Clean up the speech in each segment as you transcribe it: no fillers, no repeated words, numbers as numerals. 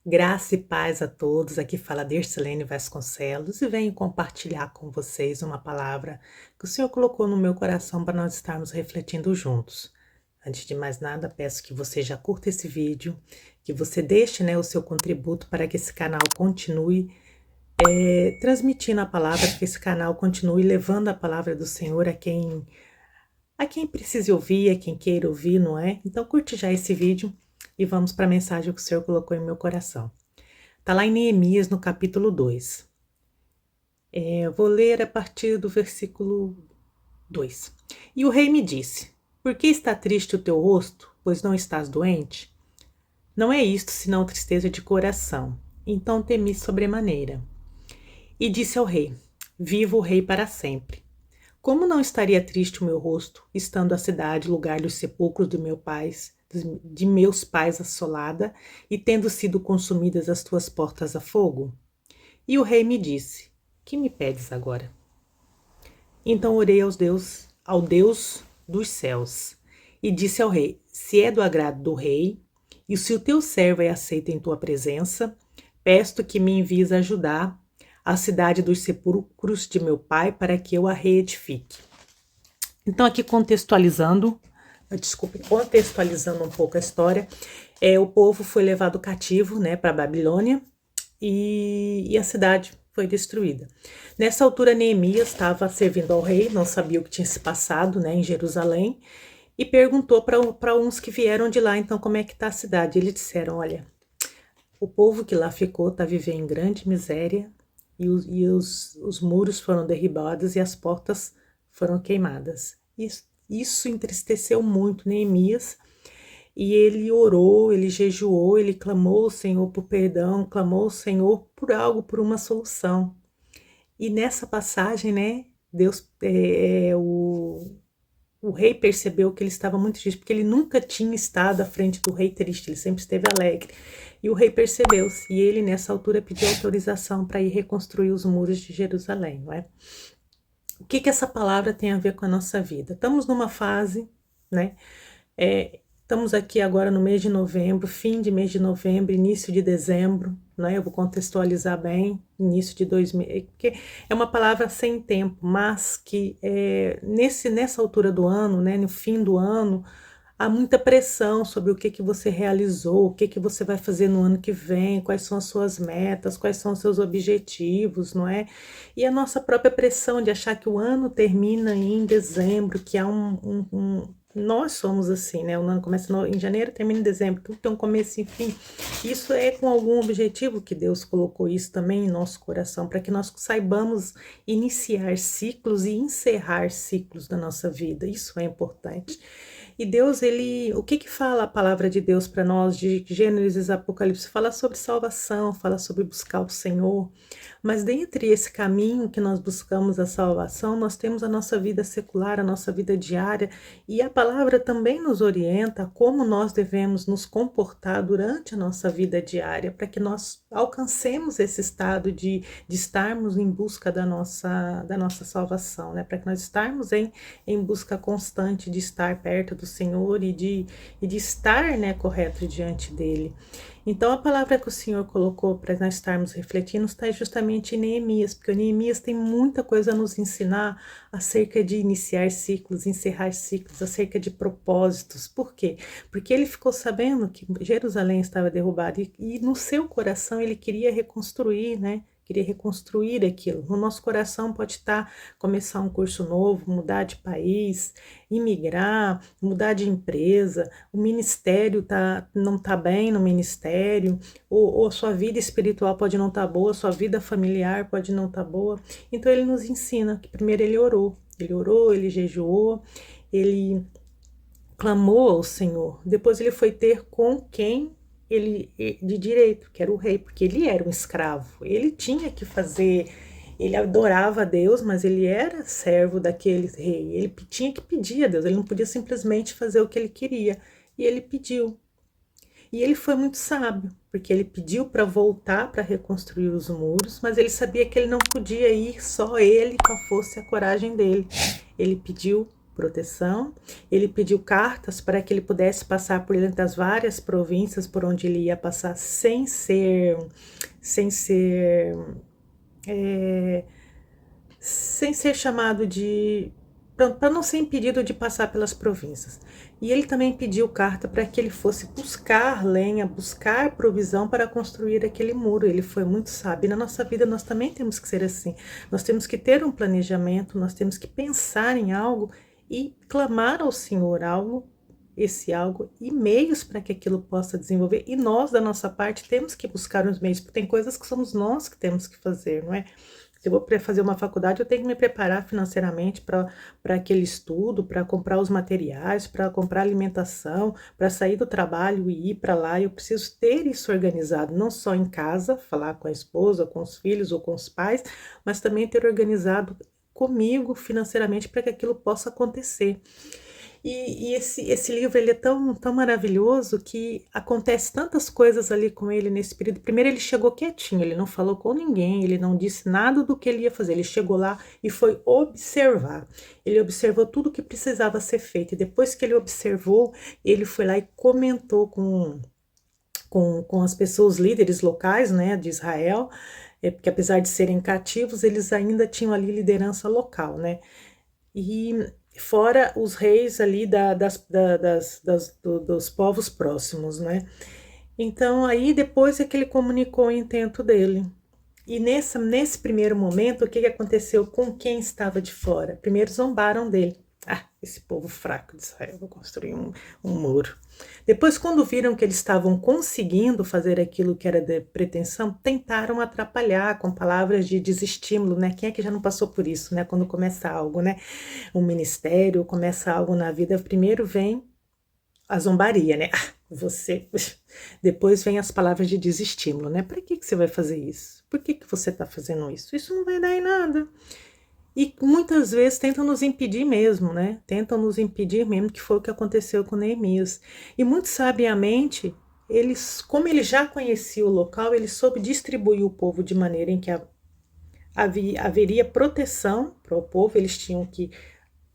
Graça e paz a todos. Aqui fala Dercilene Vasconcelos e venho compartilhar com vocês uma palavra que o Senhor colocou no meu coração para nós estarmos refletindo juntos. Antes de mais nada, peço que você já curta esse vídeo, que você deixe, o seu contributo para que esse canal continue transmitindo a palavra, que esse canal continue levando a palavra do Senhor a quem precise ouvir, a quem queira ouvir, não é? Então curte já esse vídeo e vamos para a mensagem que o Senhor colocou em meu coração. Está lá em Neemias, no capítulo 2. Eu vou ler a partir do versículo 2. E o rei me disse: Por que está triste o teu rosto, pois não estás doente? Não é isto senão tristeza de coração. Então temi sobremaneira. E disse ao rei: Viva o rei para sempre. Como não estaria triste o meu rosto, estando a cidade, lugar dos sepulcros de meus pais assolada, e tendo sido consumidas as tuas portas a fogo? E o rei me disse: Que me pedes agora? Então orei ao Deus dos céus, e disse ao rei: Se é do agrado do rei, e se o teu servo é aceito em tua presença, peço que me envies ajudar a cidade dos sepulcros de meu pai, para que eu a reedifique. Então, aqui contextualizando um pouco a história, o povo foi levado cativo, para a Babilônia, e a cidade foi destruída. Nessa altura, Neemias estava servindo ao rei, não sabia o que tinha se passado, em Jerusalém, e perguntou para uns que vieram de lá, então, como é que está a cidade. Eles disseram: olha, o povo que lá ficou está vivendo em grande miséria, e os muros foram derribados e as portas foram queimadas. Isso entristeceu muito Neemias, e ele orou, ele jejuou, ele clamou ao Senhor por perdão, clamou ao Senhor por algo, por uma solução. E nessa passagem, Deus, o rei percebeu que ele estava muito triste, porque ele nunca tinha estado à frente do rei triste, ele sempre esteve alegre. E o rei percebeu-se, e ele nessa altura pediu autorização para ir reconstruir os muros de Jerusalém, não é? O que essa palavra tem a ver com a nossa vida? Estamos numa fase, estamos aqui agora no mês de novembro, fim de mês de novembro, início de dezembro, Eu vou contextualizar bem, início de 2000, porque é uma palavra sem tempo, mas que nessa altura do ano, no fim do ano, há muita pressão sobre o que você realizou, o que você vai fazer no ano que vem, quais são as suas metas, quais são os seus objetivos, não é? E a nossa própria pressão de achar que o ano termina em dezembro, que há nós somos assim, O ano começa em janeiro, termina em dezembro, tudo tem um começo e fim. Isso é com algum objetivo que Deus colocou isso também em nosso coração, para que nós saibamos iniciar ciclos e encerrar ciclos da nossa vida. Isso é importante. E Deus, o que fala a palavra de Deus para nós, de Gênesis e Apocalipse? Fala sobre salvação, fala sobre buscar o Senhor. Mas dentre esse caminho que nós buscamos a salvação, nós temos a nossa vida secular, a nossa vida diária, e a palavra também nos orienta a como nós devemos nos comportar durante a nossa vida diária, para que nós alcancemos esse estado de estarmos em busca da nossa salvação, Para que nós estarmos em busca constante de estar perto do Senhor e de estar, correto diante dele. Então, a palavra que o Senhor colocou para nós estarmos refletindo está justamente em Neemias, porque o Neemias tem muita coisa a nos ensinar acerca de iniciar ciclos, encerrar ciclos, acerca de propósitos. Por quê? Porque ele ficou sabendo que Jerusalém estava derrubada e no seu coração ele queria reconstruir, Queria reconstruir aquilo. No nosso coração pode estar começar um curso novo, mudar de país, imigrar, mudar de empresa, o ministério não está bem no ministério, ou a sua vida espiritual pode não estar boa, a sua vida familiar pode não estar boa. Então ele nos ensina que primeiro ele orou, ele jejuou, ele clamou ao Senhor, depois ele foi ter com quem ele de direito, que era o rei, porque ele era um escravo, ele tinha que fazer, ele adorava a Deus, mas ele era servo daquele rei, ele tinha que pedir a Deus, ele não podia simplesmente fazer o que ele queria, e ele pediu. E ele foi muito sábio, porque ele pediu para voltar para reconstruir os muros, mas ele sabia que ele não podia ir só ele com a força e a coragem dele. Ele pediu proteção, ele pediu cartas para que ele pudesse passar por entre as várias províncias por onde ele ia passar sem ser, é, sem ser chamado de, para não ser impedido de passar pelas províncias. E ele também pediu carta para que ele fosse buscar lenha, buscar provisão para construir aquele muro. Ele foi muito sábio. E na nossa vida nós também temos que ser assim. Nós temos que ter um planejamento, nós temos que pensar em algo e clamar ao Senhor esse algo e meios para que aquilo possa desenvolver. E nós, da nossa parte, temos que buscar os meios, porque tem coisas que somos nós que temos que fazer, não é? Se eu vou fazer uma faculdade, eu tenho que me preparar financeiramente para aquele estudo, para comprar os materiais, para comprar alimentação, para sair do trabalho e ir para lá. Eu preciso ter isso organizado, não só em casa, falar com a esposa, com os filhos ou com os pais, mas também ter organizado comigo financeiramente para que aquilo possa acontecer. E esse livro ele é tão maravilhoso que acontece tantas coisas ali com ele nesse período. Primeiro ele chegou quietinho, ele não falou com ninguém, ele não disse nada do que ele ia fazer. Ele chegou lá e foi observar. Ele observou tudo o que precisava ser feito. E depois que ele observou, ele foi lá e comentou com as pessoas líderes locais, né, de Israel, porque apesar de serem cativos, eles ainda tinham ali liderança local, né? E fora os reis ali dos povos próximos, né? Então, aí depois é que ele comunicou o intento dele. E nesse primeiro momento, o que aconteceu com quem estava de fora? Primeiro zombaram dele. Ah, esse povo fraco de Israel, vou construir um muro. Depois, quando viram que eles estavam conseguindo fazer aquilo que era de pretensão, tentaram atrapalhar com palavras de desestímulo, né? Quem é que já não passou por isso, né? Quando começa algo, né? Um ministério, começa algo na vida, primeiro vem a zombaria, né? Ah, você... Depois vem as palavras de desestímulo, né? Para que você vai fazer isso? Por que você está fazendo isso? Isso não vai dar em nada. E muitas vezes tentam nos impedir mesmo, né? Tentam nos impedir mesmo, que foi o que aconteceu com Neemias. E muito sabiamente, como ele já conhecia o local, ele soube distribuir o povo de maneira em que haveria proteção para o povo. Eles tinham que,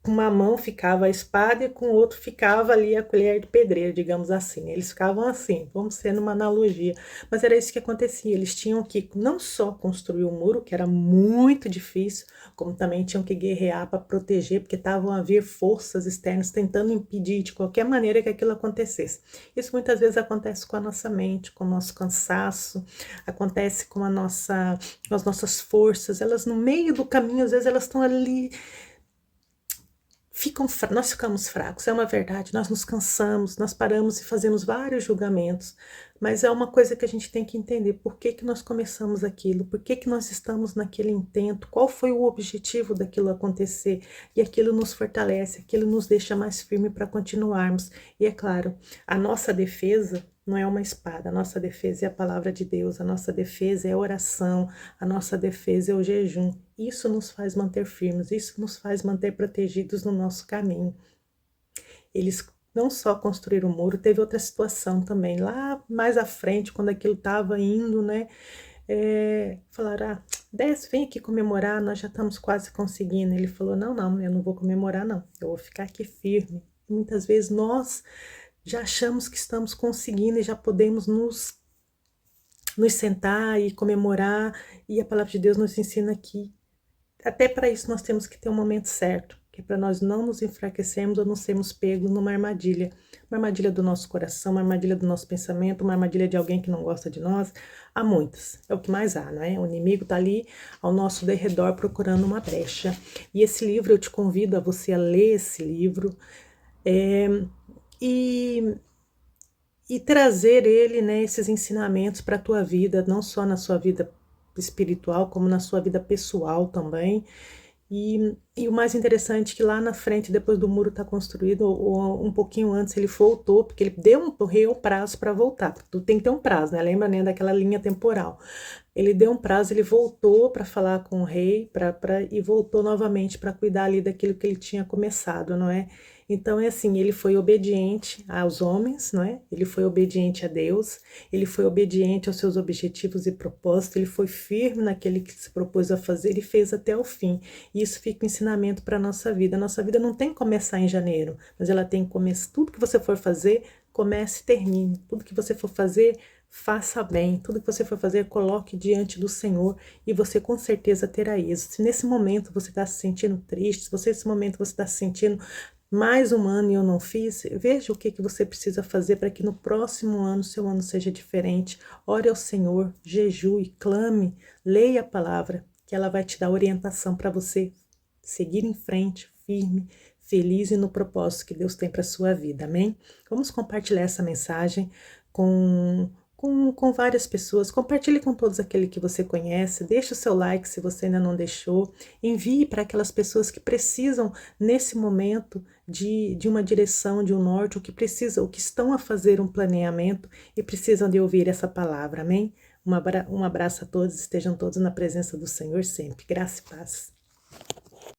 com uma mão ficava a espada e com o outro ficava ali a colher de pedreiro, digamos assim. Eles ficavam assim, vamos ser numa analogia. Mas era isso que acontecia. Eles tinham que não só construir o muro, que era muito difícil, como também tinham que guerrear para proteger, porque estavam a vir forças externas tentando impedir de qualquer maneira que aquilo acontecesse. Isso muitas vezes acontece com a nossa mente, com o nosso cansaço, acontece com as nossas forças. Elas no meio do caminho, às vezes elas estão ali... nós ficamos fracos, é uma verdade, nós nos cansamos, nós paramos e fazemos vários julgamentos, mas é uma coisa que a gente tem que entender, por que nós começamos aquilo, por que nós estamos naquele intento, qual foi o objetivo daquilo acontecer, e aquilo nos fortalece, aquilo nos deixa mais firme para continuarmos. E é claro, a nossa defesa não é uma espada, a nossa defesa é a palavra de Deus, a nossa defesa é a oração, a nossa defesa é o jejum. Isso nos faz manter firmes, isso nos faz manter protegidos no nosso caminho. Eles não só construíram o muro, teve outra situação também, lá mais à frente, quando aquilo estava indo, né? Falaram, desce, vem aqui comemorar, nós já estamos quase conseguindo. Ele falou, não, eu não vou comemorar não, eu vou ficar aqui firme. E muitas vezes nós já achamos que estamos conseguindo e já podemos nos sentar e comemorar, e a palavra de Deus nos ensina que até para isso nós temos que ter um momento certo, que é para nós não nos enfraquecermos ou não sermos pegos numa armadilha do nosso coração, uma armadilha do nosso pensamento, uma armadilha de alguém que não gosta de nós. Há muitas, é o que mais há, não é? O inimigo está ali ao nosso derredor procurando uma brecha. E esse livro, eu te convido a você a ler esse livro, e trazer ele, né, esses ensinamentos para a tua vida, não só na sua vida espiritual, como na sua vida pessoal também. E o mais interessante é que lá na frente, depois do muro estar construído, ou um pouquinho antes, ele voltou, porque ele deu um rei um prazo para voltar. Tu tem que ter um prazo, né? Lembra, né, daquela linha temporal. Ele deu um prazo, ele voltou para falar com o rei, e voltou novamente para cuidar ali daquilo que ele tinha começado, não é? Então é assim, ele foi obediente aos homens, não é? Ele foi obediente a Deus, ele foi obediente aos seus objetivos e propósitos, ele foi firme naquele que se propôs a fazer e fez até o fim. E isso fica um ensinamento para a nossa vida. A nossa vida não tem que começar em janeiro, mas ela tem que começar. Tudo que você for fazer, comece e termine. Tudo que você for fazer, faça bem. Tudo que você for fazer, coloque diante do Senhor e você com certeza terá êxito. Se nesse momento você está se sentindo triste, se nesse momento você está se sentindo mais um ano e eu não fiz, veja o que você precisa fazer para que no próximo ano seu ano seja diferente. Ore ao Senhor, jejue, clame, leia a palavra, que ela vai te dar orientação para você seguir em frente, firme, feliz e no propósito que Deus tem para a sua vida, amém? Vamos compartilhar essa mensagem com várias pessoas, compartilhe com todos aqueles que você conhece, deixe o seu like se você ainda não deixou, envie para aquelas pessoas que precisam nesse momento de uma direção, de um norte, ou que estão a fazer um planeamento e precisam de ouvir essa palavra, amém? Um abraço a todos, estejam todos na presença do Senhor sempre, graça e paz.